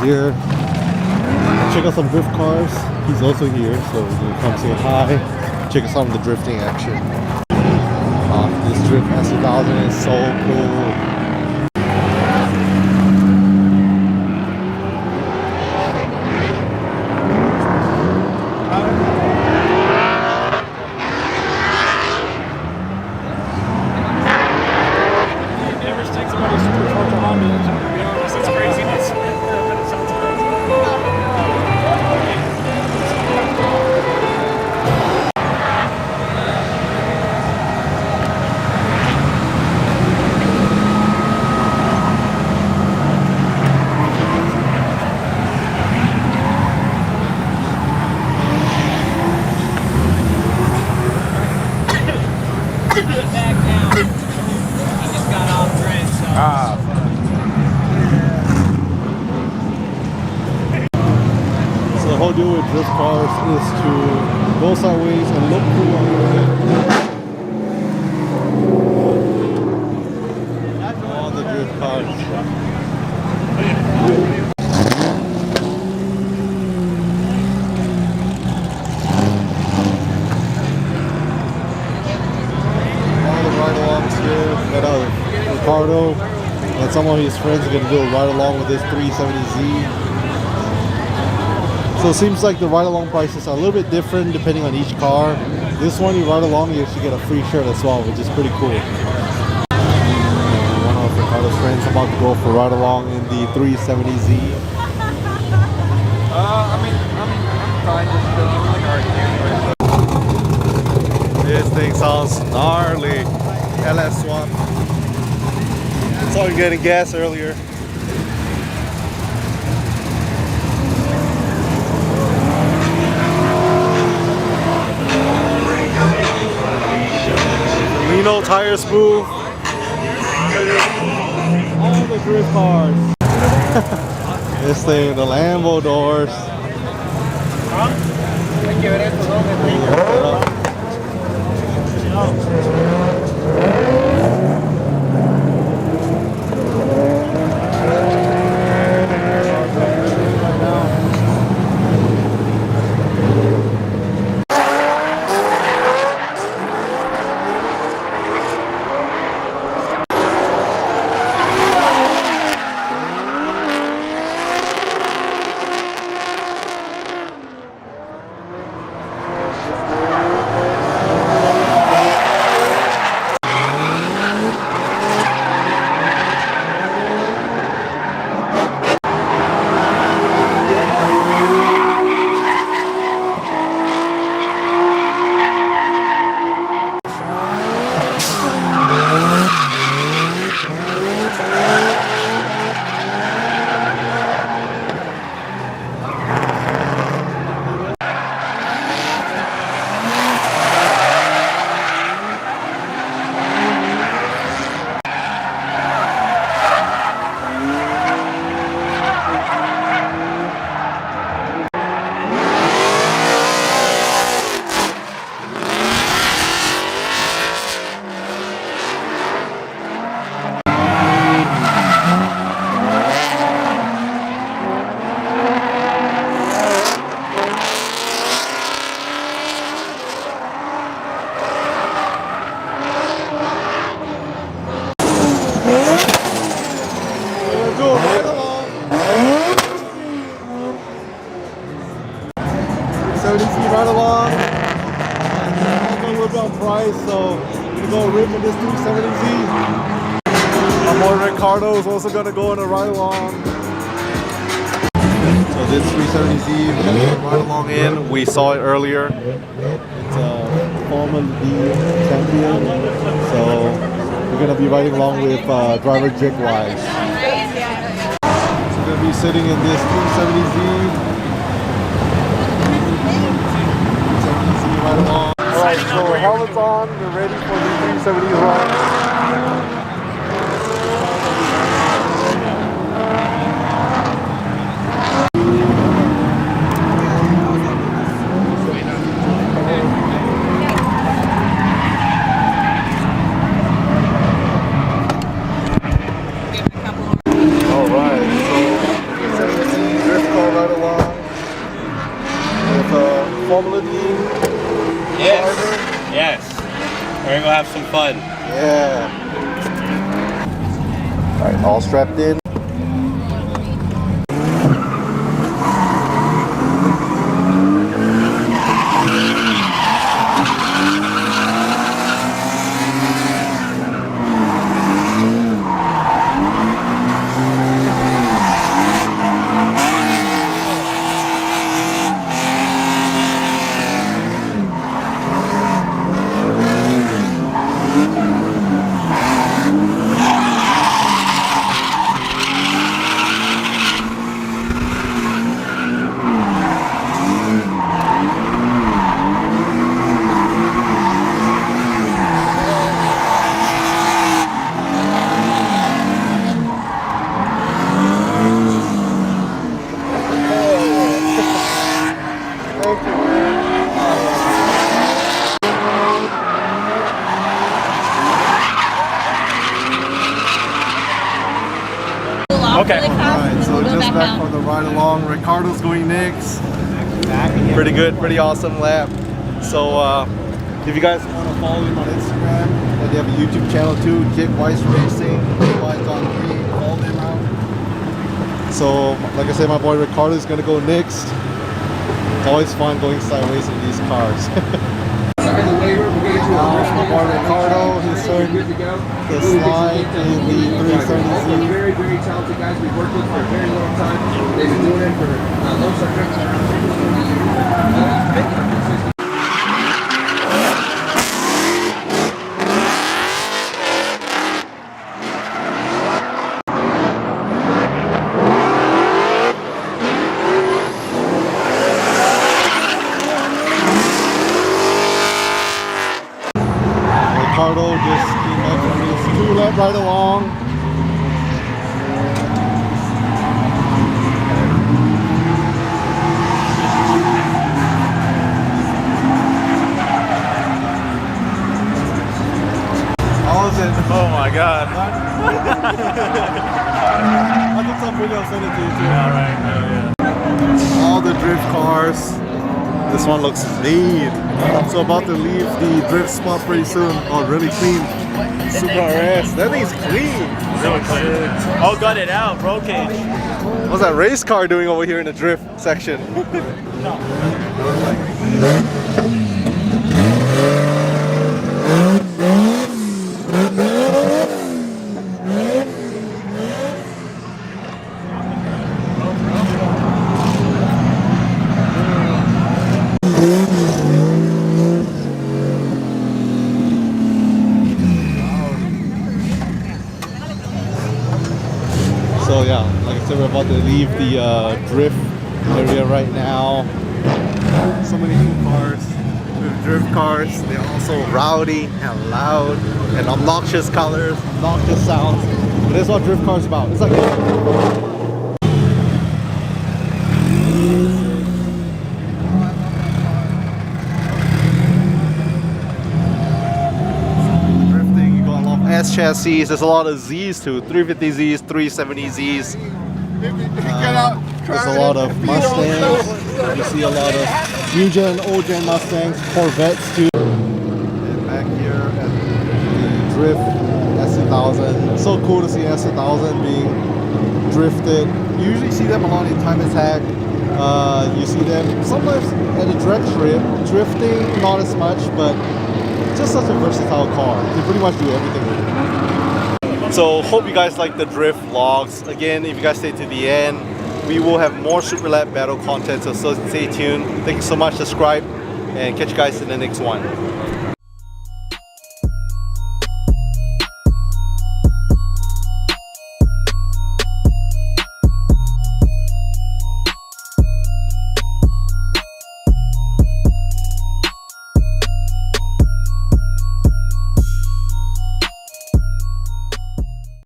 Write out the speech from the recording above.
here. Check out some drift cars. He's also here, so we're gonna come say hi. Check out some of the drifting action. This drift S2000 is so cool. The whole deal with drift cars is to go sideways and look cool on the all the drift cars. All the ride-alongs here. Got Ricardo and some of his friends are gonna do a ride-along with this 370Z. So it seems like the ride-along prices are a little bit different depending on each car. This one, you ride along, you actually get a free shirt as well, which is pretty cool. One of Ricardo's friends about to go for ride-along in the 370Z. I'm fine, just like This thing sounds gnarly. LS swap. Saw you getting gas earlier. Lino tire smooth. All the drift cars. This thing, the Lambo doors. Price, so we're gonna go rip in this 370Z. My boy Ricardo is also gonna go on a ride along. So this 370Z, we're gonna go ride along in. We saw it earlier. It's a Formula D champion. So we're gonna be riding along with driver Jake Wise. So we're gonna be sitting in this 370Z. 370Z ride along. Alright, so helmet's on, we're ready for the 370 run. Alright, so 370 fun. Yeah. All right, all strapped in. Okay. Alright, so just back from the ride along. Ricardo's going next. Pretty good, pretty awesome lap. So if you guys want to follow him on Instagram, and they have a YouTube channel too, Kid Weiss Racing, Weiss on 3, follow them out. So like I said, my boy Ricardo is gonna go next. It's always fun going sideways in these cars. My boy Ricardo, he's starting the slide in the 330Z. Very, very talented guys we've worked with for a very long time. They've been doing it for Lone Star Drift. Ricardo just came up from his 2-lap ride along. How was it? Oh my god. I took some video, I'll send it to you too. Alright, All the drift cars. This one looks neat. So about to leave the drift spot pretty soon. Oh, really clean. Super RS. That thing's clean. really clear. Oh, got it out, roll cage. What's that race car doing over here in the drift section? So yeah, like I said, we're about to leave the drift area right now. So many new cars, with drift cars. They're also rowdy and loud and obnoxious colors, obnoxious sounds. But that's what drift cars about. It's like drifting. You got a lot of S chassis. There's a lot of Zs too. 350Zs, 370Zs. There's a lot of Mustangs. You see a lot of new gen, old gen Mustangs, Corvettes too. And back here at the Drift S2000. It's so cool to see S2000 being drifted. You usually see them a lot in time attack. You see them sometimes at the drag strip, drifting, not as much, but just such a versatile car. You can pretty much do everything with it. So hope you guys like the drift vlogs. Again, if you guys stay to the end, we will have more Super Lap battle content, so stay tuned. Thank you so much, subscribe, and catch you guys in the next one.